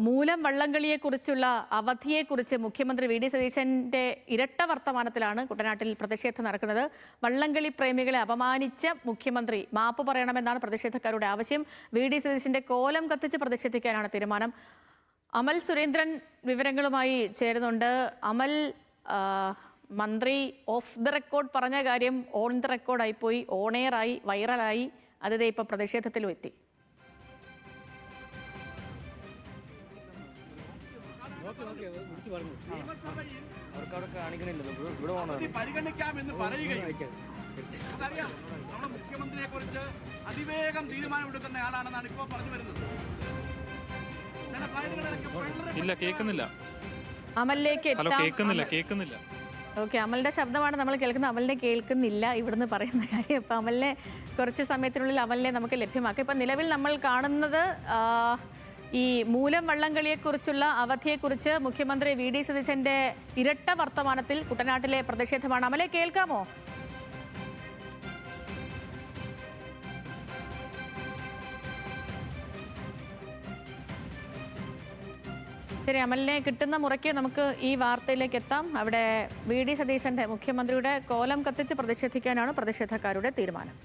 മൂലം വള്ളംകളിയെക്കുറിച്ചുള്ള അവധിയെക്കുറിച്ച് മുഖ്യമന്ത്രി V D സതീശന്റെ ഇരട്ട വർത്തമാനത്തിലാണ് കുട്ടനാട്ടിൽ പ്രതിഷേധം നടക്കുന്നത്. വള്ളംകളി പ്രേമികളെ അപമാനിച്ച മുഖ്യമന്ത്രി മാപ്പ് പറയണമെന്നാണ് പ്രതിഷേധക്കാരുടെ ആവശ്യം. വി ഡി സതീശന്റെ കോലം കത്തിച്ച് പ്രതിഷേധിക്കാനാണ് തീരുമാനം. അമൽ സുരേന്ദ്രൻ വിവരങ്ങളുമായി ചേരുന്നുണ്ട്. അമൽ, മന്ത്രി ഓഫ് ദ റെക്കോർഡ് പറഞ്ഞ കാര്യം ഓൺ ദ റെക്കോർഡായിപ്പോയി, ഓൺ എയറായി, വൈറലായി. അത് ഇപ്പോൾ പ്രതിഷേധത്തിലും എത്തി. പരിഗണിക്കാമെന്ന് പറയുകയും നമുക്കറിയാം, നമ്മുടെ മുഖ്യമന്ത്രിയെ കുറിച്ച് അതിവേഗം തീരുമാനമെടുക്കുന്നയാളാണെന്നാണ് ഇപ്പോൾ പറഞ്ഞു വരുന്നത്. ഇല്ല, കേൾക്കുന്നില്ല. അമലിലേക്ക് കേൾക്കുന്നില്ല. ഓക്കെ, അമലിന്റെ ശബ്ദമാണ് നമ്മൾ കേൾക്കുന്നത്. അമലിനെ കേൾക്കുന്നില്ല ഇവിടുന്ന് പറയുന്ന കാര്യം. ഇപ്പം അമലിനെ കുറച്ച് സമയത്തിനുള്ളിൽ അമലിനെ നമുക്ക് ലഭ്യമാക്കാം. ഇപ്പം നിലവിൽ നമ്മൾ കാണുന്നത് ഈ മൂലം വള്ളംകളിയെക്കുറിച്ചുള്ള അവധിയെക്കുറിച്ച് മുഖ്യമന്ത്രി വി ഡി സതീശന്റെ ഇരട്ട വർത്തമാനത്തിൽ കുട്ടനാട്ടിലെ പ്രതിഷേധമാണ്. അമലെ, കേൾക്കാമോ? ശരി, അമലിനെ കിട്ടുന്ന മുറയ്ക്ക് നമുക്ക് ഈ വാർത്തയിലേക്ക് എത്താം. അവിടെ വി ഡി സതീശന്റെ മുഖ്യമന്ത്രിയുടെ കോലം കത്തിച്ച് പ്രതിഷേധിക്കാനാണ് പ്രതിഷേധക്കാരുടെ തീരുമാനം.